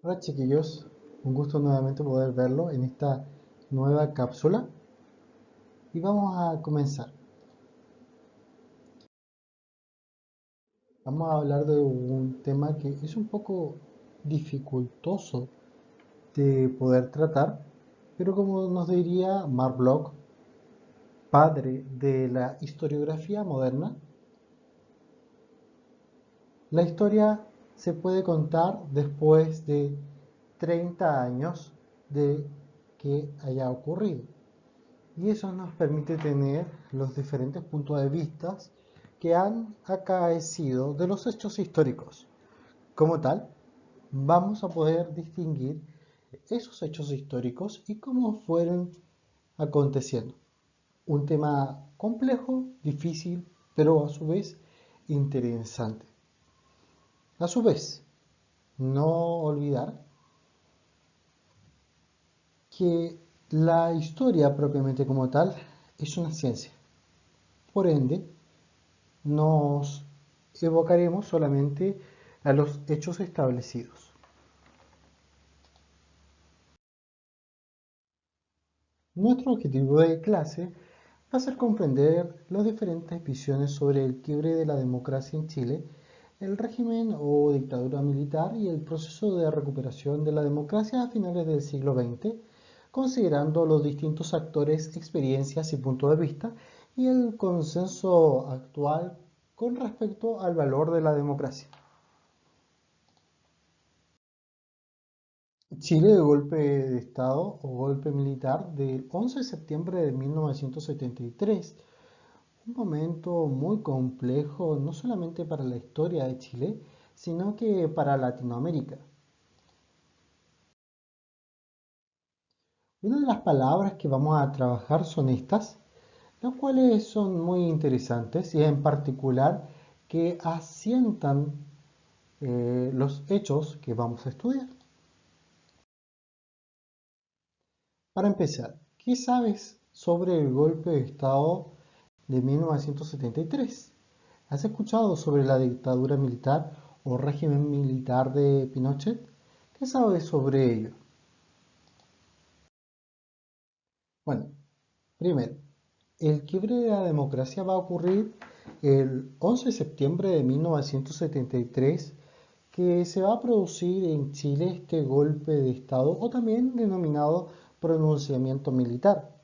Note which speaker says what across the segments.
Speaker 1: Hola chiquillos, un gusto nuevamente poder verlo en esta nueva cápsula y vamos a comenzar. Vamos a hablar de un tema que es un poco dificultoso de poder tratar, pero como nos diría Mark Bloch, padre de la historiografía moderna, la historia se puede contar después de 30 años de que haya ocurrido. Y eso nos permite tener los diferentes puntos de vista que han acaecido de los hechos históricos. Como tal, vamos a poder distinguir esos hechos históricos y cómo fueron aconteciendo. Un tema complejo, difícil, pero a su vez interesante. A su vez, no olvidar que la historia propiamente como tal es una ciencia. Por ende, nos evocaremos solamente a los hechos establecidos. Nuestro objetivo de clase va a ser comprender las diferentes visiones sobre el quiebre de la democracia en Chile, el régimen o dictadura militar y el proceso de recuperación de la democracia a finales del siglo XX, considerando los distintos actores, experiencias y puntos de vista y el consenso actual con respecto al valor de la democracia. Chile de golpe de Estado o golpe militar del 11 de septiembre de 1973, un momento muy complejo no solamente para la historia de Chile, sino que para Latinoamérica. Una de las palabras que vamos a trabajar son estas, las cuales son muy interesantes y en particular que asientan los hechos que vamos a estudiar. Para empezar, ¿qué sabes sobre el golpe de Estado de 1973? ¿Has escuchado sobre la dictadura militar o régimen militar de Pinochet? ¿Qué sabes sobre ello? Bueno, primero, el quiebre de la democracia va a ocurrir el 11 de septiembre de 1973, que se va a producir en Chile este golpe de Estado o también denominado pronunciamiento militar,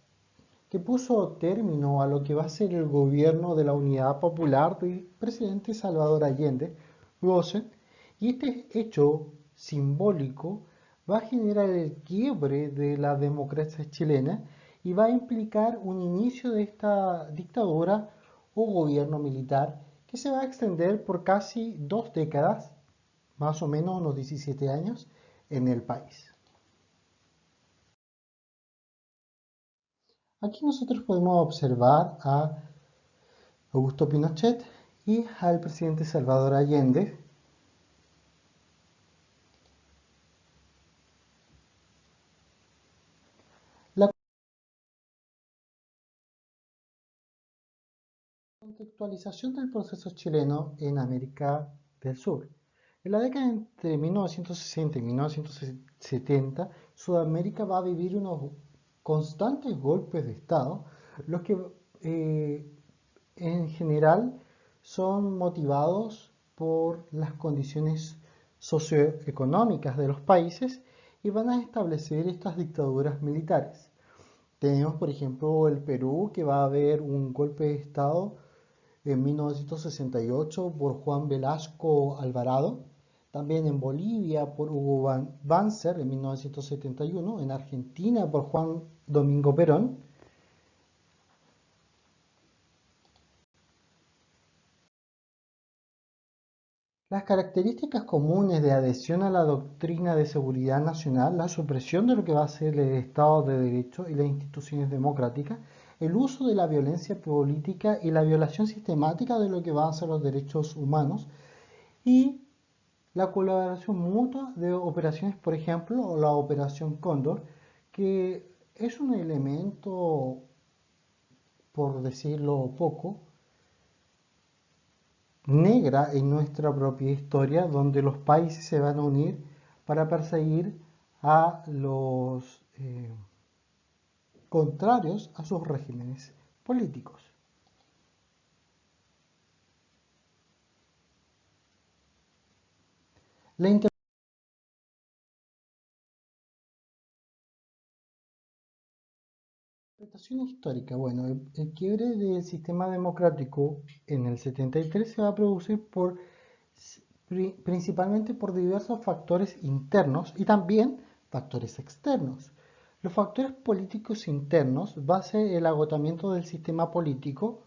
Speaker 1: que puso término a lo que va a ser el gobierno de la Unidad Popular del presidente Salvador Allende, Gosen, y este hecho simbólico va a generar el quiebre de la democracia chilena y va a implicar un inicio de esta dictadura o gobierno militar que se va a extender por casi 2 décadas, más o menos unos 17 años, en el país. Aquí nosotros podemos observar a Augusto Pinochet y al presidente Salvador Allende, la contextualización del proceso chileno en América del Sur. En la década entre 1960 y 1970, Sudamérica va a vivir unos constantes golpes de Estado, los que en general son motivados por las condiciones socioeconómicas de los países y van a establecer estas dictaduras militares. Tenemos, por ejemplo, el Perú, que va a haber un golpe de Estado en 1968 por Juan Velasco Alvarado, también en Bolivia por Hugo Banzer en 1971, en Argentina por Juan Domingo Perón. Las características comunes de adhesión a la doctrina de seguridad nacional, la supresión de lo que va a ser el Estado de Derecho y las instituciones democráticas, el uso de la violencia política y la violación sistemática de lo que van a ser los derechos humanos y la colaboración mutua de operaciones, por ejemplo, o la Operación Cóndor, que es un elemento, por decirlo poco, negra en nuestra propia historia, donde los países se van a unir para perseguir a los contrarios a sus regímenes políticos. La interpretación histórica, bueno, el quiebre del sistema democrático en el 73 se va a producir principalmente por diversos factores internos y también factores externos. Los factores políticos internos va a ser el agotamiento del sistema político,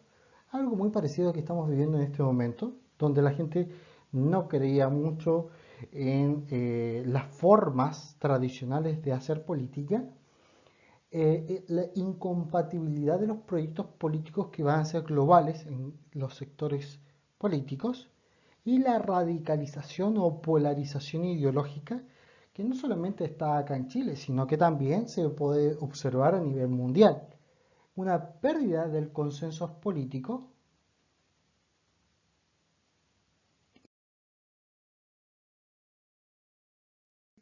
Speaker 1: algo muy parecido a lo que estamos viviendo en este momento, donde la gente no creía mucho en las formas tradicionales de hacer política, la incompatibilidad de los proyectos políticos que van a ser globales en los sectores políticos y la radicalización o polarización ideológica que no solamente está acá en Chile, sino que también se puede observar a nivel mundial. Una pérdida del consenso político,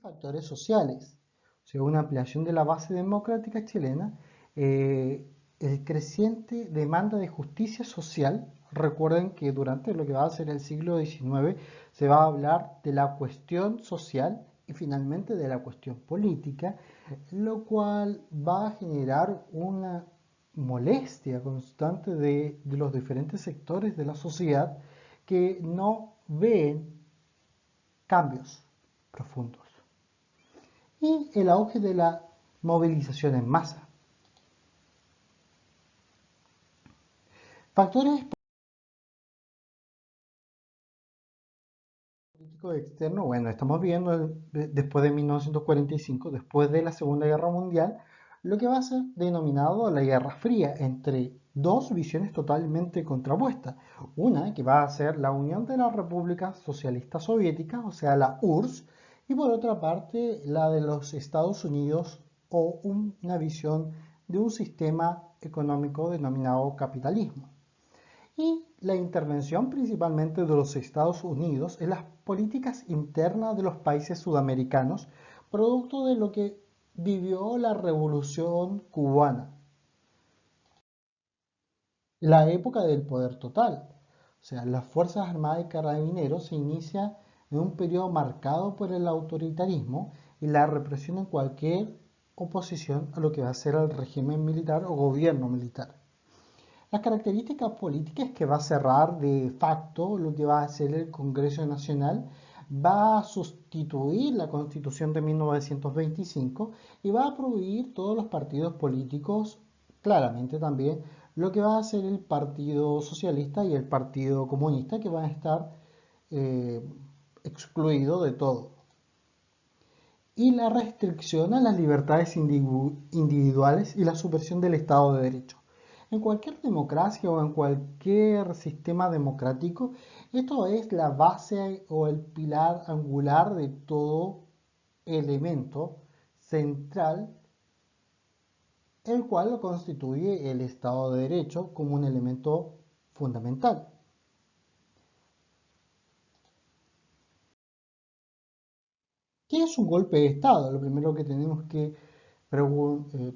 Speaker 1: factores sociales, o sea, una ampliación de la base democrática chilena, el creciente demanda de justicia social. Recuerden que durante lo que va a ser el siglo XIX se va a hablar de la cuestión social y finalmente de la cuestión política, lo cual va a generar una molestia constante de los diferentes sectores de la sociedad que no ven cambios profundos. Y el auge de la movilización en masa. Factores políticos externos, bueno, estamos viendo después de 1945, después de la Segunda Guerra Mundial, lo que va a ser denominado la Guerra Fría, entre dos visiones totalmente contrapuestas. Una que va a ser la Unión de las Repúblicas Socialistas Soviéticas, o sea, la URSS, y por otra parte la de los Estados Unidos o una visión de un sistema económico denominado capitalismo. Y la intervención principalmente de los Estados Unidos en las políticas internas de los países sudamericanos, producto de lo que vivió la Revolución Cubana, la época del poder total. O sea, las Fuerzas Armadas y Carabineros se inicia en un periodo marcado por el autoritarismo y la represión en cualquier oposición a lo que va a ser el régimen militar o gobierno militar. Las características políticas que va a cerrar de facto lo que va a hacer el Congreso Nacional, va a sustituir la Constitución de 1925 y va a prohibir todos los partidos políticos, claramente también lo que va a hacer el Partido Socialista y el Partido Comunista, que van a estar eh, excluidos de todo. Y la restricción a las libertades individuales y la supresión del Estado de Derecho. En cualquier democracia o en cualquier sistema democrático, esto es la base o el pilar angular de todo elemento central, el cual lo constituye el Estado de Derecho como un elemento fundamental. ¿Qué es un golpe de Estado? Lo primero que tenemos que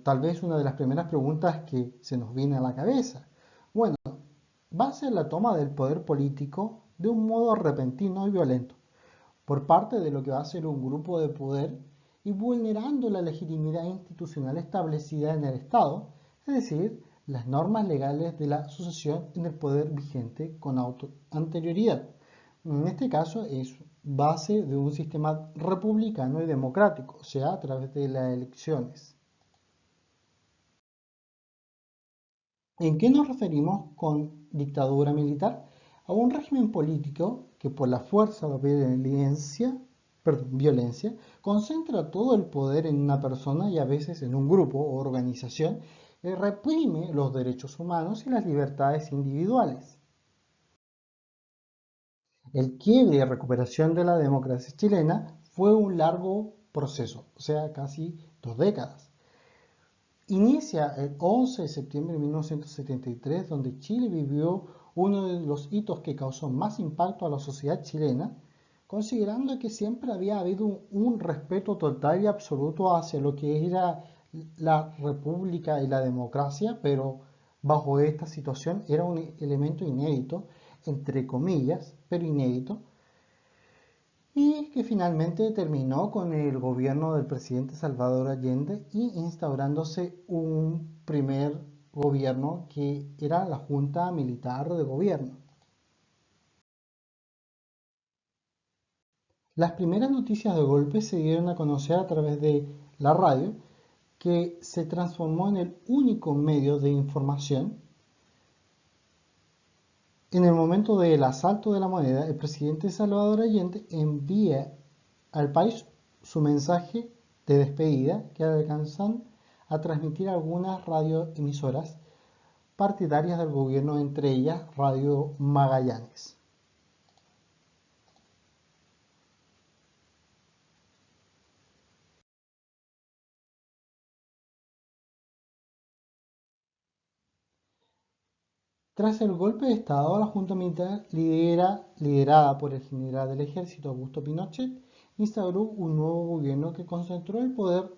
Speaker 1: tal vez una de las primeras preguntas que se nos viene a la cabeza. Bueno, va a ser la toma del poder político de un modo repentino y violento por parte de lo que va a ser un grupo de poder y vulnerando la legitimidad institucional establecida en el Estado, es decir, las normas legales de la sucesión en el poder vigente con anterioridad. En este caso es base de un sistema republicano y democrático, o sea, a través de las elecciones. ¿En qué nos referimos con dictadura militar? A un régimen político que por la fuerza o violencia concentra todo el poder en una persona y a veces en un grupo o organización y reprime los derechos humanos y las libertades individuales. El quiebre y recuperación de la democracia chilena fue un largo proceso, o sea, casi 2 décadas. Inicia el 11 de septiembre de 1973, donde Chile vivió uno de los hitos que causó más impacto a la sociedad chilena, considerando que siempre había habido un respeto total y absoluto hacia lo que era la república y la democracia, pero bajo esta situación era un elemento inédito, entre comillas, pero inédito, y que finalmente terminó con el gobierno del presidente Salvador Allende y instaurándose un primer gobierno que era la Junta Militar de Gobierno. Las primeras noticias de golpe se dieron a conocer a través de la radio, que se transformó en el único medio de información. En el momento del asalto de la moneda, el presidente Salvador Allende envía al país su mensaje de despedida, que alcanzan a transmitir algunas radioemisoras partidarias del gobierno, entre ellas Radio Magallanes. Tras el golpe de Estado, la Junta Militar, liderada por el general del Ejército Augusto Pinochet, instauró un nuevo gobierno que concentró el poder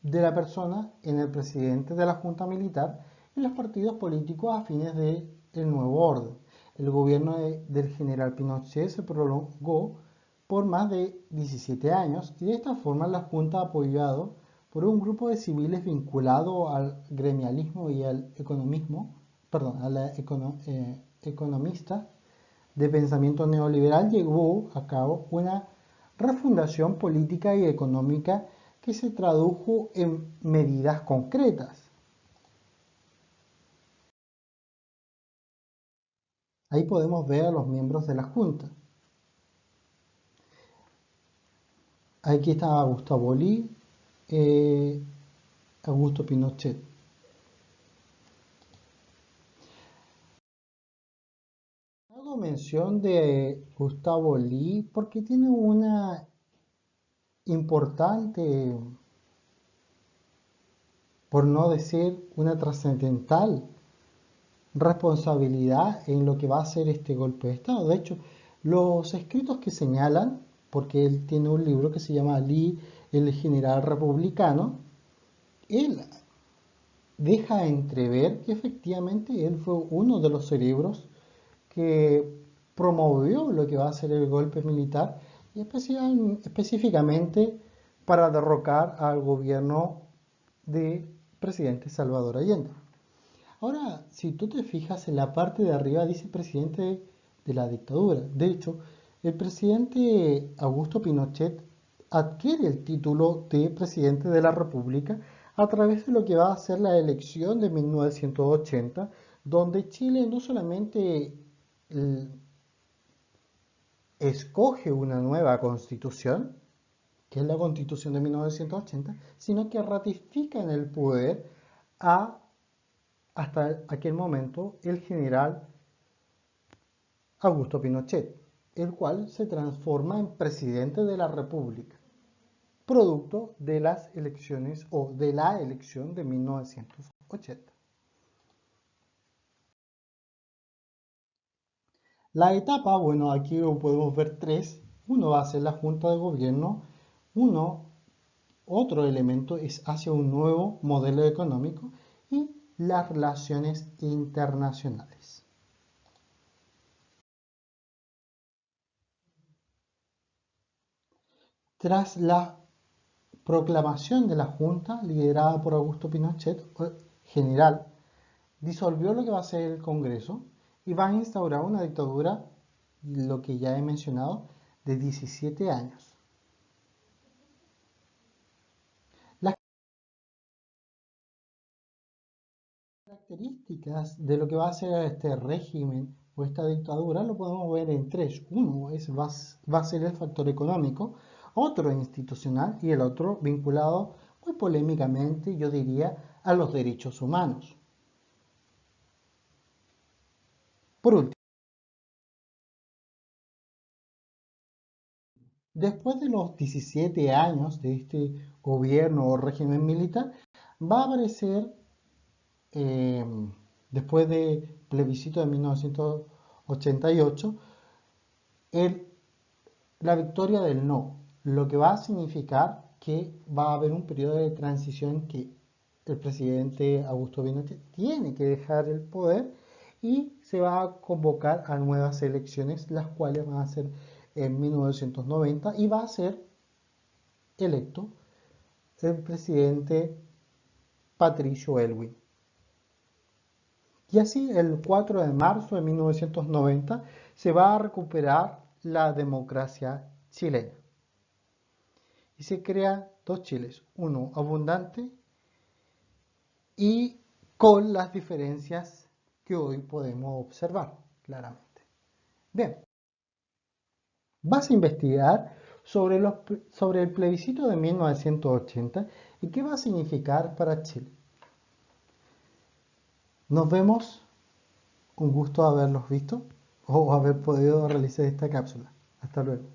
Speaker 1: de la persona en el presidente de la Junta Militar y los partidos políticos afines del nuevo orden. El gobierno del general Pinochet se prolongó por más de 17 años y de esta forma la Junta, apoyado por un grupo de civiles vinculado al gremialismo y al economismo, perdón, a la economista de pensamiento neoliberal, llevó a cabo una refundación política y económica que se tradujo en medidas concretas. Ahí podemos ver a los miembros de la Junta. Aquí está Gustavo Lee, eh, Augusto Pinochet. Hago mención de Gustavo Lee porque tiene una importante, por no decir una trascendental, responsabilidad en lo que va a ser este golpe de Estado. De hecho, los escritos que señalan, porque él tiene un libro que se llama Lee, el general republicano, él deja entrever que efectivamente él fue uno de los cerebros que promovió lo que va a ser el golpe militar y específicamente para derrocar al gobierno de presidente Salvador Allende. Ahora, si tú te fijas en la parte de arriba dice presidente de la dictadura. De hecho, el presidente Augusto Pinochet adquiere el título de presidente de la República a través de lo que va a ser la elección de 1980, donde Chile no solamente escoge una nueva constitución, que es la constitución de 1980, sino que ratifica en el poder a hasta aquel momento el general Augusto Pinochet, el cual se transforma en presidente de la República, producto de las elecciones o de la elección de 1980. La etapa, bueno, aquí podemos ver tres. Uno va a ser la Junta de Gobierno, otro elemento es hacia un nuevo modelo económico y las relaciones internacionales. Tras la proclamación de la Junta, liderada por Augusto Pinochet, general, disolvió lo que va a ser el Congreso y va a instaurar una dictadura, lo que ya he mencionado, de 17 años. Las características de lo que va a ser este régimen o esta dictadura lo podemos ver en tres. Uno va a ser el factor económico, otro institucional y el otro vinculado muy polémicamente, yo diría, a los derechos humanos. Por último, después de los 17 años de este gobierno o régimen militar, va a aparecer, eh, después del plebiscito de 1988, el la victoria del no, lo que va a significar que va a haber un periodo de transición que el presidente Augusto Pinochet tiene que dejar el poder y se va a convocar a nuevas elecciones, las cuales van a ser en 1990 y va a ser electo el presidente Patricio Elwin. Y así, el 4 de marzo de 1990 se va a recuperar la democracia chilena. Y se crean dos Chiles, uno abundante y con las diferencias que hoy podemos observar claramente. Bien, vas a investigar sobre el plebiscito de 1980 y qué va a significar para Chile. Nos vemos, un gusto haberlos visto o haber podido realizar esta cápsula. Hasta luego.